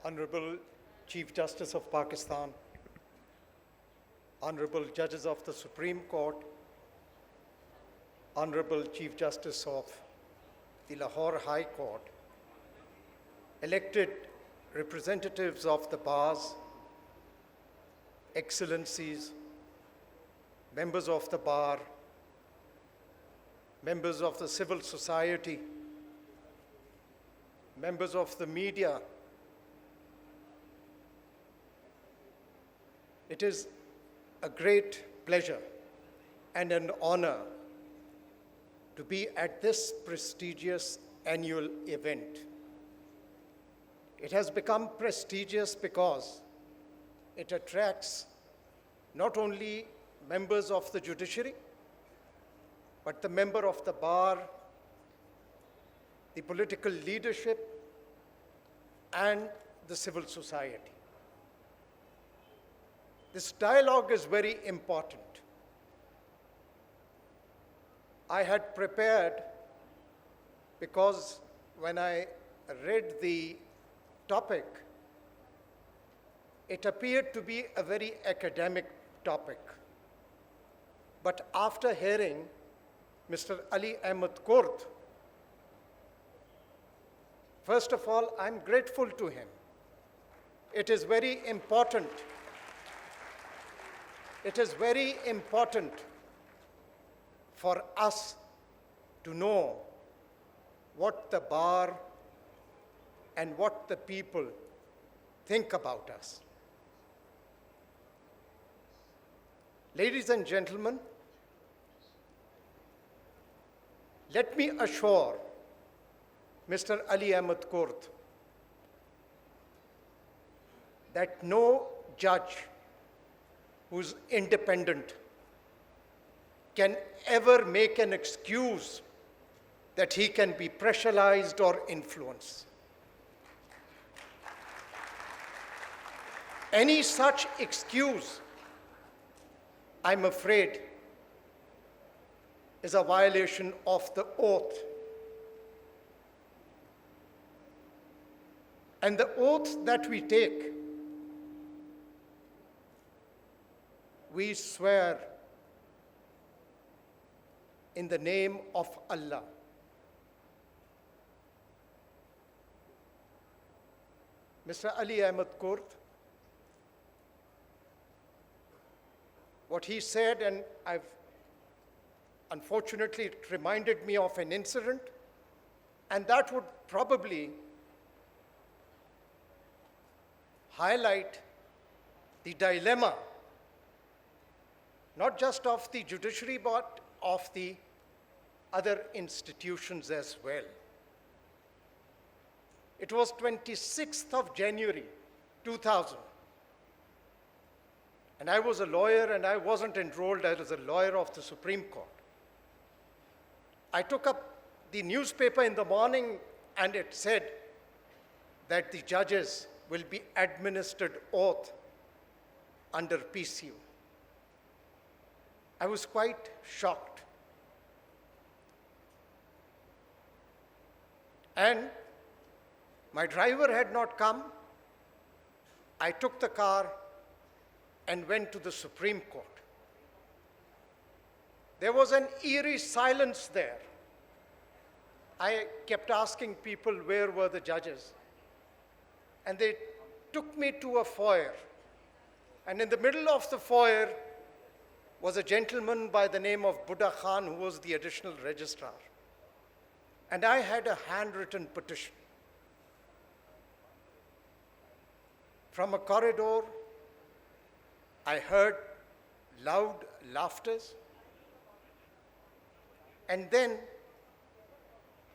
Honourable Chief Justice of Pakistan, Honourable Judges of the Supreme Court, Honourable Chief Justice of the Lahore High Court, elected representatives of the bars, excellencies, members of the bar, members of the civil society, members of the media. It is a great pleasure and an honor to be at this prestigious annual event. It has become prestigious because it attracts not only members of the judiciary, but the member of the bar, the political leadership, and the civil society. This dialogue is very important. I had prepared because when I read the topic, it appeared to be a very academic topic. But after hearing Mr. Ali Ahmed Kurd, first of all, I'm grateful to him. It is very important. It is very important for us to know what the bar and what the people think about us. Ladies and gentlemen, let me assure Mr. Ali Ahmed Kurd that no judge who's independent can ever make an excuse that he can be pressurized or influenced. Any such excuse, I'm afraid, is a violation of the oath. And the oath that we take, we swear in the name of Allah. Mr. Ali Ahmed Kurd, what he said, and unfortunately, it reminded me of an incident, and that would probably highlight the dilemma, not just of the judiciary, but of the other institutions as well. It was 26th of January, 2000. And I was a lawyer, and I wasn't enrolled as a lawyer of the Supreme Court. I took up the newspaper in the morning, and it said that the judges will be administered oath under PCU. I was quite shocked. And my driver had not come. I took the car and went to the Supreme Court. There was an eerie silence there. I kept asking people where were the judges. And they took me to a foyer. And in the middle of the foyer was a gentleman by the name of Buddha Khan, who was the additional registrar. And I had a handwritten petition. From a corridor, I heard loud laughters. And then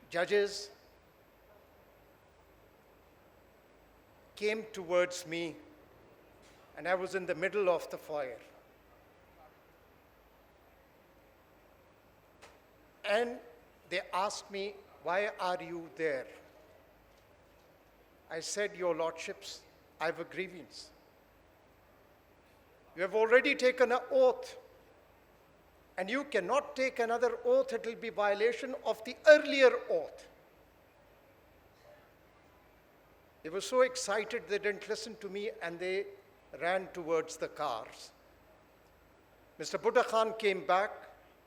judges came towards me, and I was in the middle of the foyer. And they asked me, "Why are you there?" I said, "Your Lordships, I have a grievance. You have already taken an oath, and you cannot take another oath. It will be violation of the earlier oath. They were so excited they didn't listen to me and they ran towards the cars. Mr. Bhutta Khan came back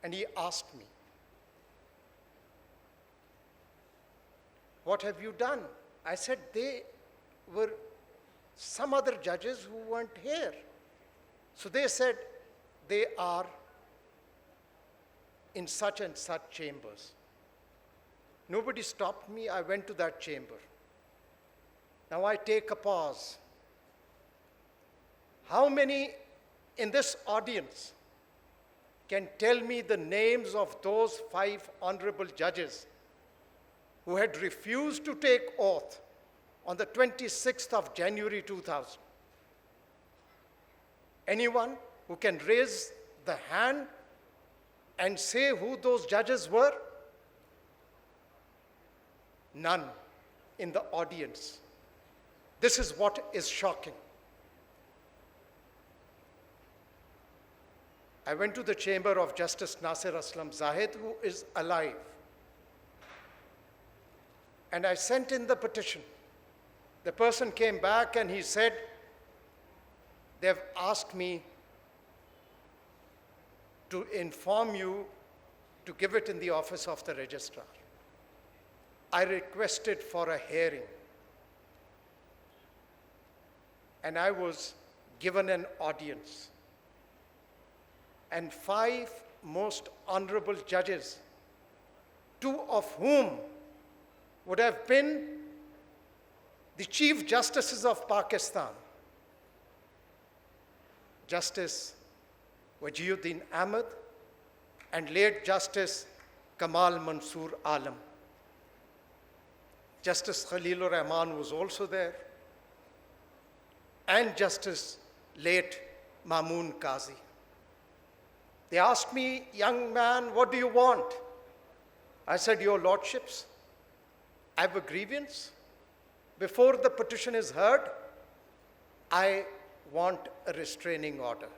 and he asked me, "What have you done?" I said, "They were some other judges who weren't here." So they said, "They are in such and such chambers." Nobody stopped me. I went to that chamber. Now I take a pause. How many in this audience can tell me the names of those 5 honorable judges who had refused to take oath on the 26th of January 2000? Anyone who can raise the hand and say who those judges were? None in the audience. This is what is shocking. I went to the chamber of Justice Nasir Aslam Zahid, who is alive. And I sent in the petition. The person came back and he said, "They've asked me to inform you to give it in the office of the registrar." I requested for a hearing. And I was given an audience. And 5 most honorable judges, 2 of whom would have been the Chief Justices of Pakistan, Justice Wajiuddin Ahmed and late Justice Kamal Mansoor Alam. Justice Khalilur Rahman was also there, and Justice late Mamoon Qazi. They asked me, "Young man, what do you want?" I said, "Your Lordships, I have a grievance. Before the petition is heard, I want a restraining order."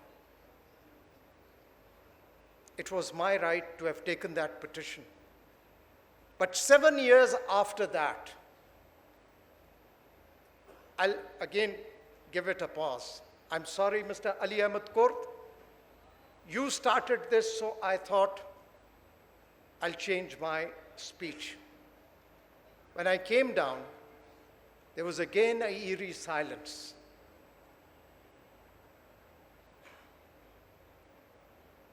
It was my right to have taken that petition. But 7 years after that, I'll again give it a pause. I'm sorry, Mr. Ali Ahmed Kort, you started this, so I thought I'll change my speech. When I came down, there was again an eerie silence.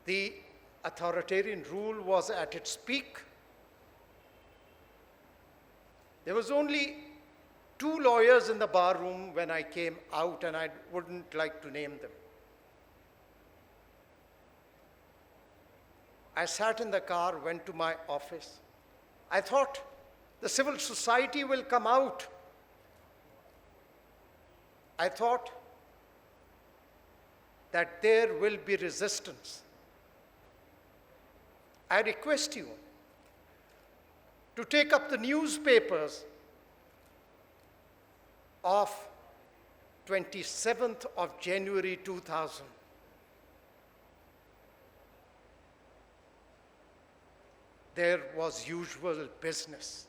The authoritarian rule was at its peak. There was only 2 lawyers in the bar room when I came out, and I wouldn't like to name them. I sat in the car, went to my office. I thought the civil society will come out. I thought that there will be resistance. I request you to take up the newspapers of 27th of January 2000. There was usual business.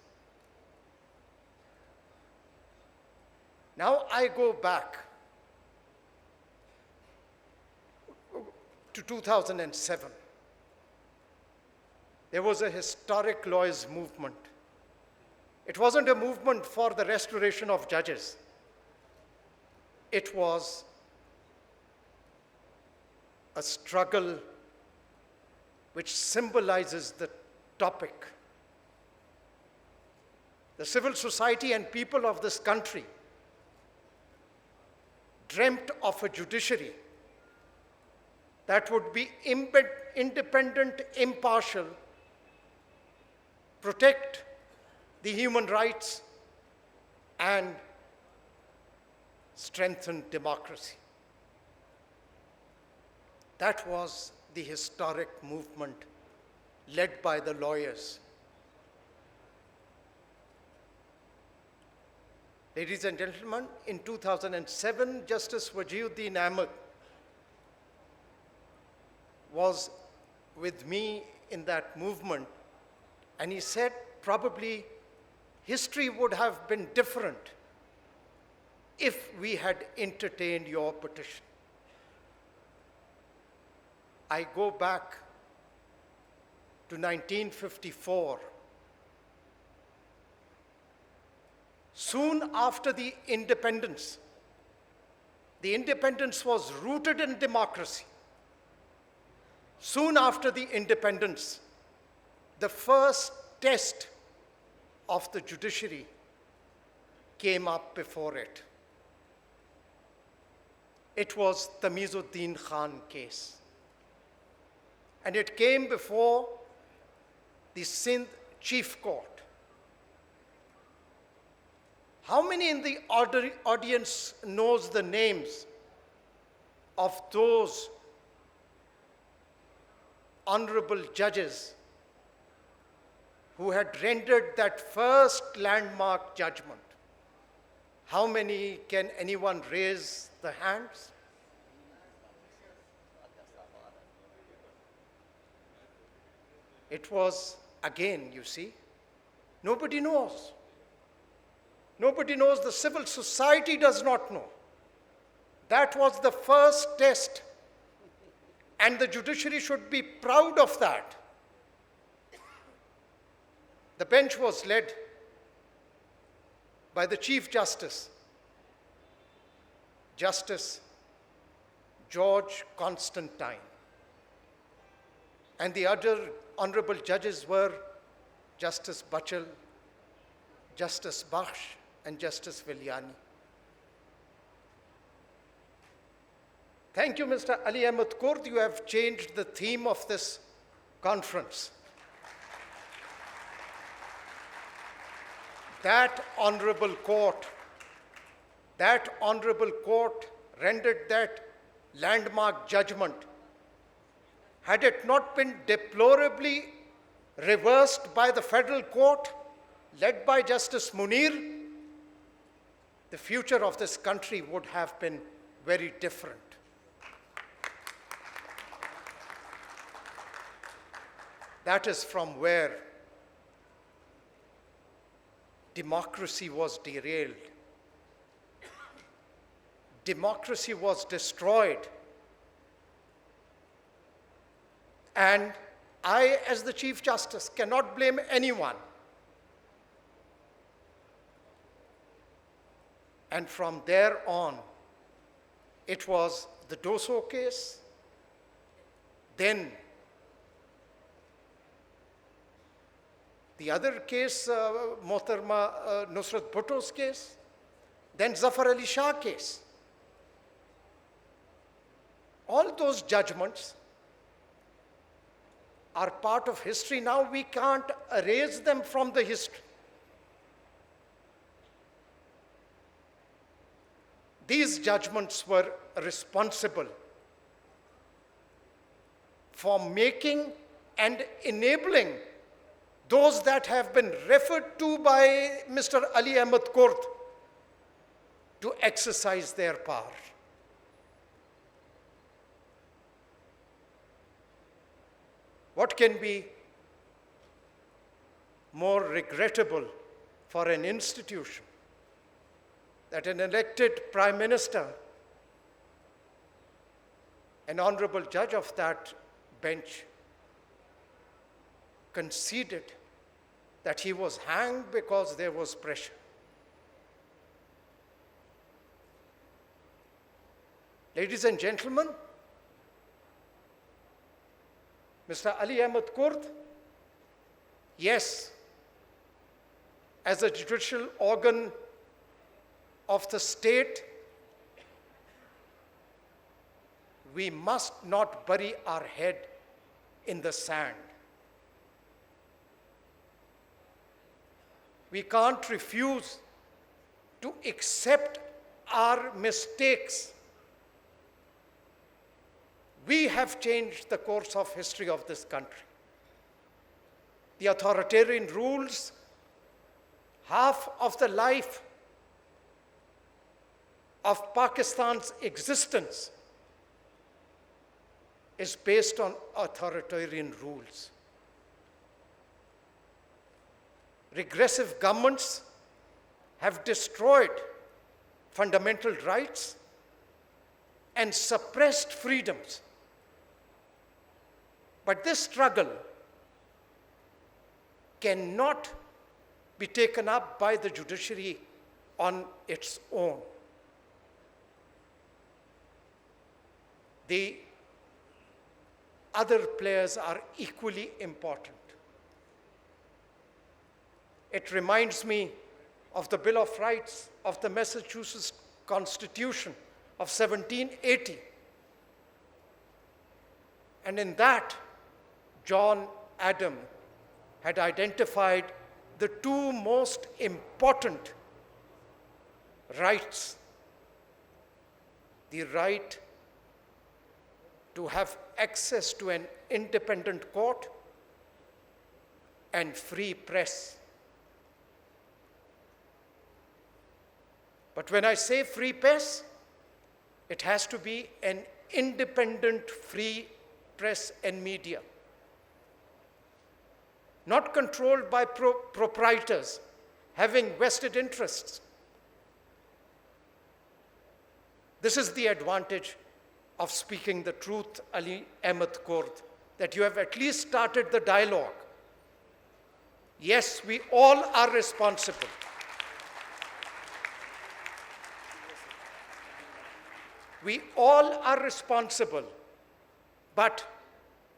Now I go back to 2007. There was a historic lawyers' movement. It wasn't a movement for the restoration of judges. It was a struggle which symbolizes the topic. The civil society and people of this country dreamt of a judiciary that would be independent, impartial, protect the human rights, and strengthen democracy. That was the historic movement led by the lawyers. Ladies and gentlemen, in 2007, Justice Wajiuddin Ahmed was with me in that movement, and he said probably history would have been different if we had entertained your petition. I go back to 1954. Soon after the independence was rooted in democracy. Soon after the independence, the first test of the judiciary came up before it. It was the Tamizuddin Khan case. And it came before the Sindh Chief Court. How many in the audience knows the names of those honourable judges who had rendered that first landmark judgment? How many? Can anyone raise the hands? It was, again, you see, nobody knows. Nobody knows. The civil society does not know. That was the first test, and the judiciary should be proud of that. The bench was led by the Chief Justice, Justice George Constantine. And the other honorable judges were Justice Bachel, Justice Bakhsh, and Justice Vilyani. Thank you, Mr. Ali Ahmed Kurd. You have changed the theme of this conference. That honorable court rendered that landmark judgment. Had it not been deplorably reversed by the federal court, led by Justice Munir, the future of this country would have been very different. That is from where democracy was derailed. Democracy was destroyed. And I, as the Chief Justice, cannot blame anyone. And from there on, it was the Doso case, then the other case, Mohtarma Nusrat Bhutto's case, then Zafar Ali Shah case. All those judgments are part of history now. We can't erase them from the history. These judgments were responsible for making and enabling those that have been referred to by Mr. Ali Ahmed Kurd to exercise their power. What can be more regrettable for an institution that an elected Prime Minister, an honorable judge of that bench, conceded that he was hanged because there was pressure. Ladies and gentlemen, Mr. Ali Ahmed Kurd, yes, as a judicial organ of the state, we must not bury our head in the sand. We can't refuse to accept our mistakes. We have changed the course of history of this country. The authoritarian rules, half of the life of Pakistan's existence is based on authoritarian rules. Regressive governments have destroyed fundamental rights and suppressed freedoms. But this struggle cannot be taken up by the judiciary on its own. The other players are equally important. It reminds me of the Bill of Rights of the Massachusetts Constitution of 1780. And in that, John Adams had identified the two most important rights: the right to have access to an independent court and free press. But when I say free press, it has to be an independent, free press and media, not controlled by proprietors having vested interests. This is the advantage of speaking the truth, Ali Ahmed Kurd, that you have at least started the dialogue. Yes, we all are responsible. We all are responsible, but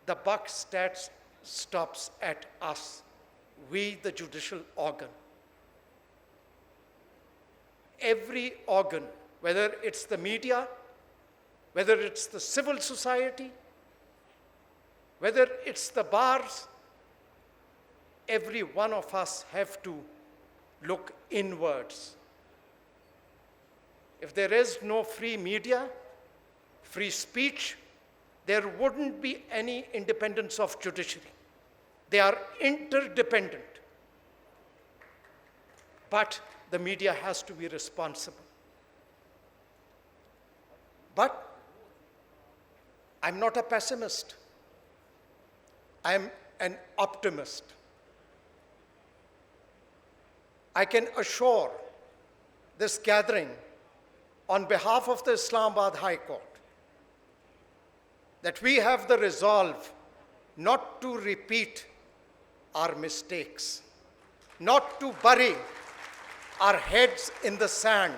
the buck stops at us, we, the judicial organ. Every organ, whether it's the media, whether it's the civil society, whether it's the bars, every one of us have to look inwards. If there is no free media, free speech, there wouldn't be any independence of judiciary. They are interdependent. But the media has to be responsible. But I'm not a pessimist. I'm an optimist. I can assure this gathering on behalf of the Islamabad High Court that we have the resolve not to repeat our mistakes, not to bury our heads in the sand.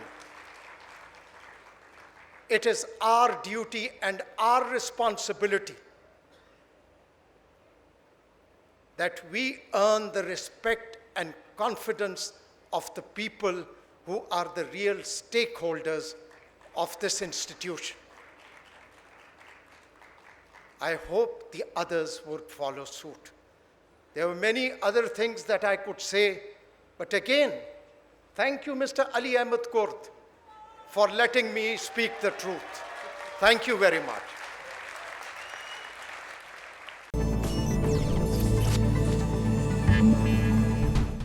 It is our duty and our responsibility that we earn the respect and confidence of the people who are the real stakeholders of this institution. I hope the others would follow suit. There were many other things that I could say, but again, thank you, Mr. Ali Ahmed Kurd, for letting me speak the truth. Thank you very much.